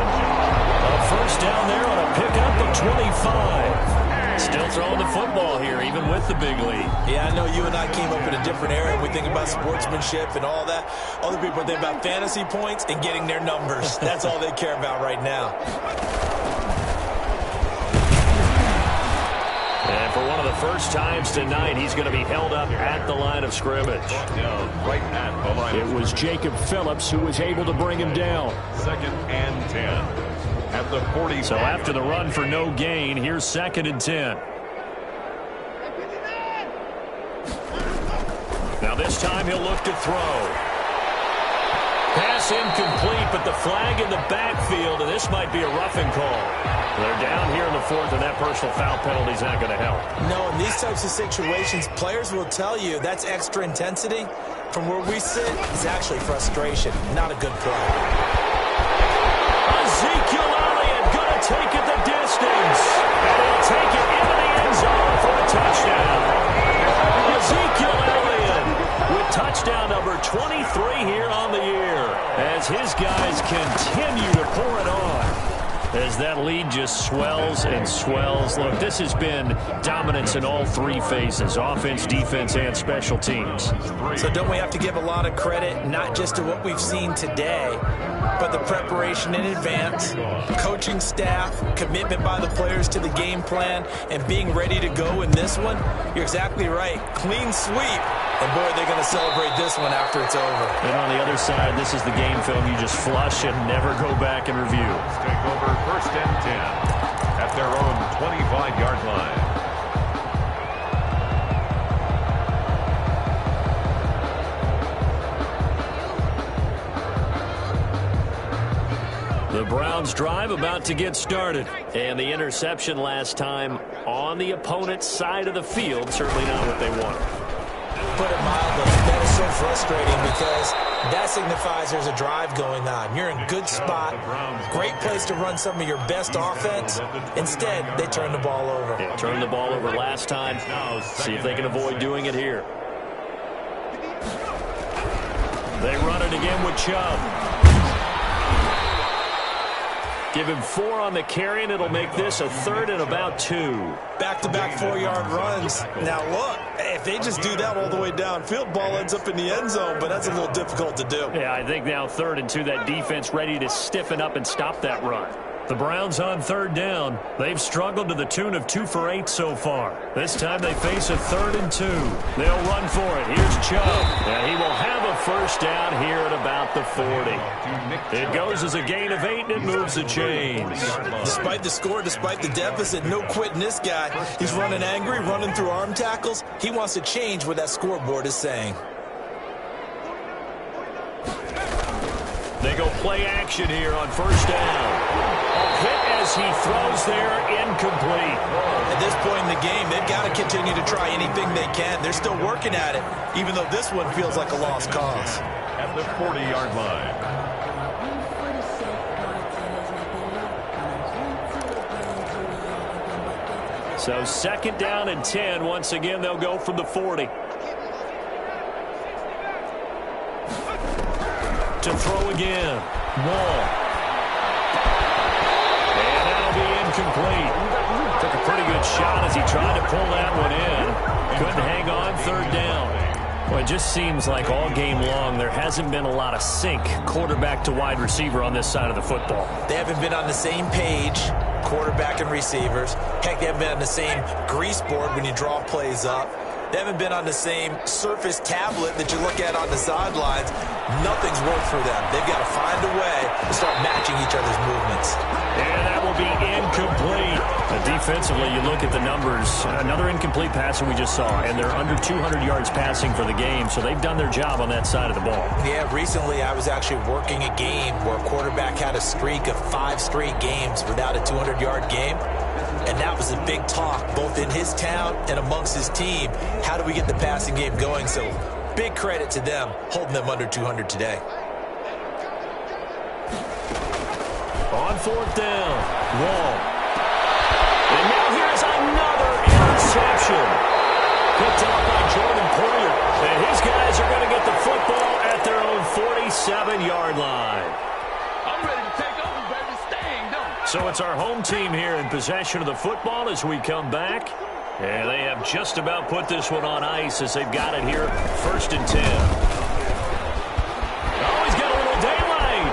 A first down there on a pickup of 25. Still throwing the football here, even with the big lead. Yeah, I know you and I came up in a different era. We think about sportsmanship and all that. Other people think about fantasy points and getting their numbers. That's all they care about right now. And for one of the first times tonight, he's going to be held up at the line of scrimmage. Right at the line. It was Jacob Phillips who was able to bring him down. 2nd and 10. At the 40. So after the run for no gain, here's 2nd and 10. Now this time he'll look to throw. Pass incomplete, but the flag in the backfield, and this might be a roughing call. They're down here in the 4th, and that personal foul penalty is not going to help. No, in these types of situations, players will tell you that's extra intensity. From where we sit, it's actually frustration, not a good play. Ezekiel Elliott going to take it the distance. And he'll take it into the end zone for a touchdown. Ezekiel Elliott with touchdown number 23 here on the year as his guys continue to pour it on. As that lead just swells and swells. Look, this has been dominance in all 3 phases, offense, defense, and special teams. So don't we have to give a lot of credit, not just to what we've seen today, but the preparation in advance, coaching staff, commitment by the players to the game plan, and being ready to go in this one? You're exactly right. Clean sweep. And, boy, they're going to celebrate this one after it's over. And on the other side, this is the game film you just flush and never go back and review. Take over 1st and 10 at their own 25-yard line. The Browns drive about to get started. And the interception last time on the opponent's side of the field, certainly not what they wanted. Put it mildly, that is so frustrating because that signifies there's a drive going on. You're in good spot, great place to run some of your best offense. Instead, they turn the ball over. Yeah, turned the ball over last time. See if they can avoid doing it here. They run it again with Chubb. Give him 4 on the carry, and it'll make this a 3rd and about 2. Back-to-back 4-yard runs. Now, look, if they just do that all the way downfield, ball ends up in the end zone, but that's a little difficult to do. Yeah, I think now 3rd and 2, that defense ready to stiffen up and stop that run. The Browns on 3rd down. They've struggled to the tune of 2 for 8 so far. This time they face a 3rd and 2. They'll run for it. Here's Chubb. And he will have a first down here at about the 40. It goes as a gain of 8, and it moves the chains. Despite the score, despite the deficit, no quitting this guy. He's running angry, running through arm tackles. He wants to change what that scoreboard is saying. They go play action here on first down. Hit as he throws there, incomplete. At this point in the game, they've got to continue to try anything they can. They're still working at it, even though this one feels like a lost cause. At the 40-yard line. So 2nd down and 10. Once again, they'll go from the 40. To throw again. Wall. Incomplete. Took a pretty good shot as he tried to pull that one in. Couldn't hang on, 3rd down. Well, it just seems like all game long there hasn't been a lot of sync quarterback to wide receiver on this side of the football. They haven't been on the same page, quarterback and receivers. Heck, they haven't been on the same grease board when you draw plays up. They haven't been on the same surface tablet that you look at on the sidelines. Nothing's worked for them. They've got to find a way to start matching each other's movements. And that will be incomplete. Defensively, you look at the numbers. Another incomplete pass that we just saw, and they're under 200 yards passing for the game, so they've done their job on that side of the ball. Yeah, recently I was actually working a game where a quarterback had a streak of 5 straight games without a 200-yard game. And that was a big talk, both in his town and amongst his team. How do we get the passing game going? So big credit to them, holding them under 200 today. On 4th down, Wall. And now here's another interception. Picked up by Jordan Poyer. And his guys are going to get the football at their own 47-yard line. I'm ready to take over, baby. Staying, don't. So it's our home team here in possession of the football as we come back. And they have just about put this one on ice as they've got it here, 1st and 10. Oh, he's got a little daylight.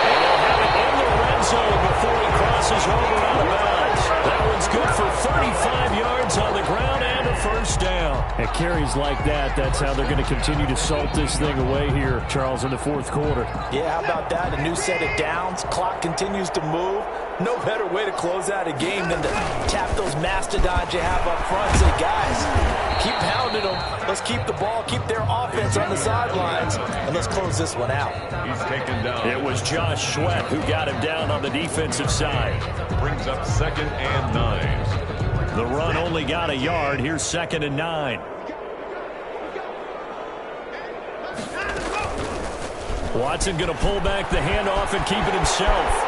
And they'll have it in the red zone before he crosses over out of bounds. That one's good for 35 yards on the ground and a 1st down. At carries like that, that's how they're going to continue to salt this thing away here, Charles, in the 4th quarter. Yeah, how about that? A new set of downs. Clock continues to move. No better way to close out a game than to tap those mastodons you have up front. Say, guys, keep pounding them. Let's keep the ball, keep their offense on the sidelines, and let's close this one out. He's taken down. It was Josh Sweat who got him down on the defensive side. Brings up 2nd and 9. The run only got a yard. Here's 2nd and 9. Watson going to pull back the handoff and keep it himself.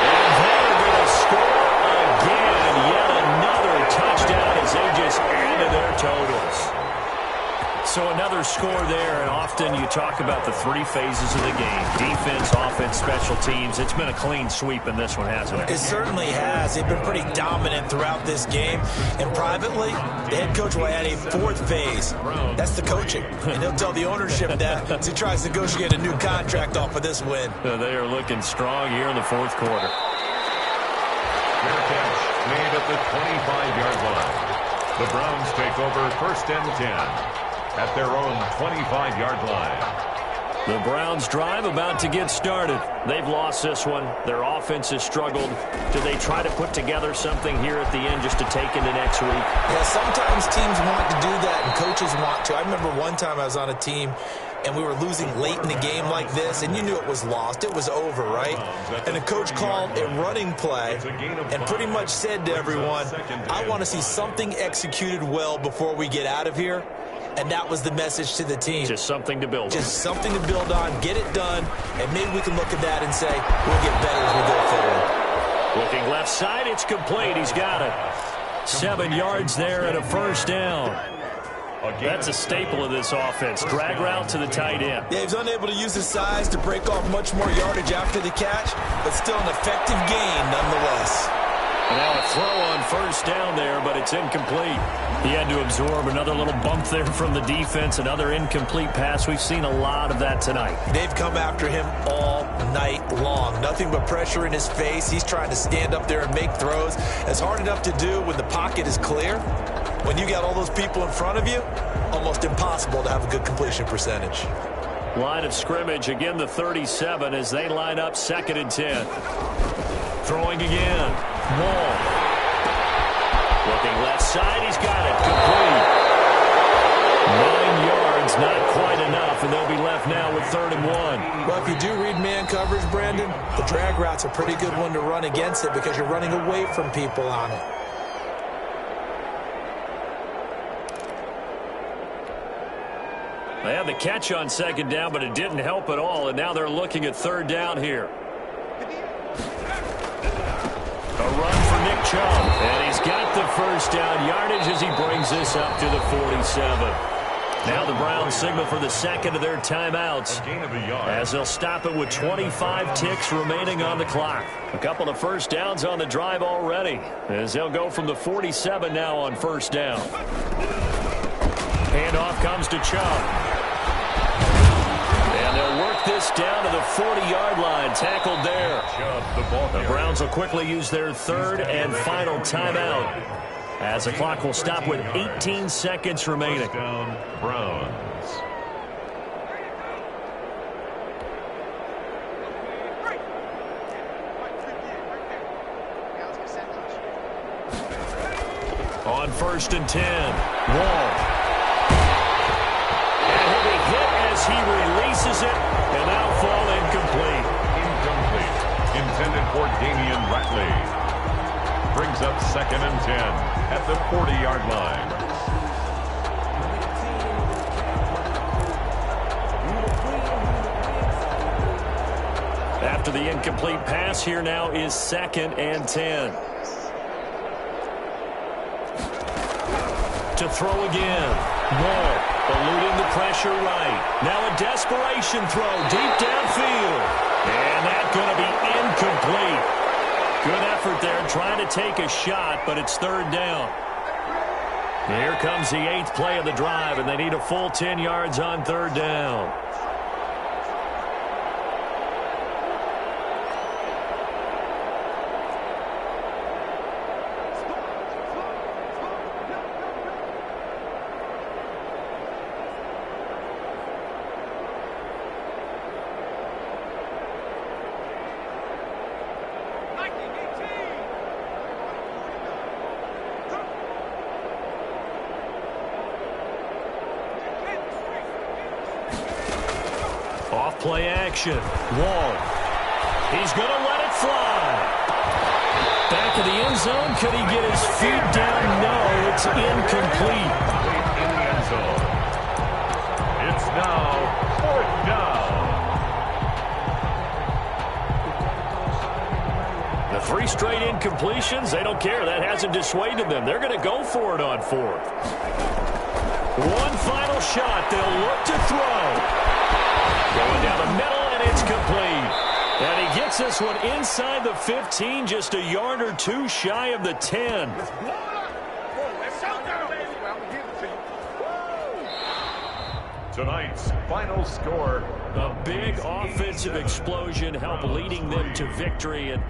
And they're going to score again. Yet another touchdown as they just added their totals. So another score there, and often you talk about the 3 phases of the game. Defense, offense, special teams. It's been a clean sweep in this one, hasn't it? It certainly has. They've been pretty dominant throughout this game. And privately, the head coach will add a 4th phase. That's the coaching. And he'll tell the ownership that as he tries to negotiate a new contract off of this win. They are looking strong here in the 4th quarter. Fair catch made at the 25-yard line. The Browns take over 1st and 10. At their own 25-yard line. The Browns drive about to get started. They've lost this one. Their offense has struggled. Do they try to put together something here at the end just to take into next week? Yeah, sometimes teams want to do that and coaches want to. I remember one time I was on a team and we were losing late in the game like this, and you knew it was lost. It was over, right? And the coach called a running play and pretty much said to everyone, I want to see something executed well before we get out of here. And that was the message to the team. Just something to build on. Just something to build on, get it done, and maybe we can look at that and say, we'll get better as we go forward. Looking left side, it's complete. He's got it. 7 yards there and a 1st down. That's a staple of this offense. Drag route to the tight end. Yeah, he's unable to use his size to break off much more yardage after the catch, but still an effective gain nonetheless. Now a throw on 1st down there, but it's incomplete. He had to absorb another little bump there from the defense, another incomplete pass. We've seen a lot of that tonight. They've come after him all night long. Nothing but pressure in his face. He's trying to stand up there and make throws. It's hard enough to do when the pocket is clear. When you got all those people in front of you, almost impossible to have a good completion percentage. Line of scrimmage, again the 37 as they line up 2nd and 10. Throwing again. Wall. Looking left side, he's got it. Complete. 9 yards, not quite enough, and they'll be left now with 3rd and 1. Well, if you do read man coverage, Brandon, the drag route's a pretty good one to run against it because you're running away from people on it. They had the catch on 2nd down, but it didn't help at all, and now they're looking at 3rd down here. A run for Nick Chubb, and he's got the 1st down yardage as he brings this up to the 47. Now the Browns signal for the 2nd of their timeouts as they'll stop it with 25 ticks remaining on the clock. A couple of 1st downs on the drive already as they'll go from the 47 now on 1st down. Handoff comes to Chubb. And they'll work this down to the 40-yard line. Tackled there. The Browns will quickly use their 3rd and final timeout As the clock will stop with 18 seconds remaining. First down, Browns. On 1st and 10, Wall. And he'll be hit as he releases it, and that'll fall incomplete. Incomplete. Intended for Damian Ratley. Brings up 2nd and 10 at the 40-yard line. After the incomplete pass, here now is 2nd and 10. To throw again. Wall eluding the pressure right. Now a desperation throw deep downfield. And that's going to be incomplete. Good effort there trying to take a shot, but it's 3rd down. Here comes the 8th play of the drive, and they need a full 10 yards on 3rd down. Off-play action. Wall. He's going to let it fly. Back of the end zone. Could he get his feet down? No, it's incomplete. In the end zone. It's now 4th down. The 3 straight incompletions, they don't care. That hasn't dissuaded them. They're going to go for it on 4th. One final shot. They'll look to throw. Going down the middle, and it's complete. And he gets this one inside the 15, just a yard or 2 shy of the 10. Tonight's final score. A big offensive explosion helped leading them to victory. And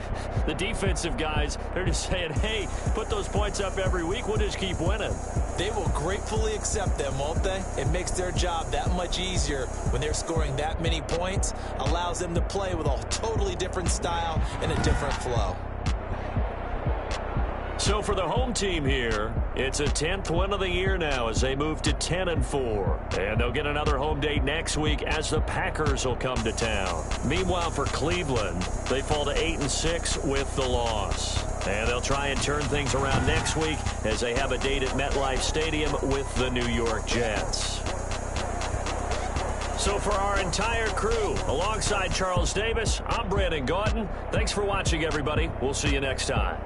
the defensive guys, they're just saying, hey, put those points up every week. We'll just keep winning. They will gratefully accept them, won't they? It makes their job that much easier when they're scoring that many points. Allows them to play with a totally different style and a different flow. So for the home team here, it's a 10th win of the year now as they move to 10-4. And they'll get another home day next week as the Packers will come to town. Meanwhile, for Cleveland, they fall to 8-6 with the loss. And they'll try and turn things around next week as they have a date at MetLife Stadium with the New York Jets. So for our entire crew, alongside Charles Davis, I'm Brandon Gaudin. Thanks for watching, everybody. We'll see you next time.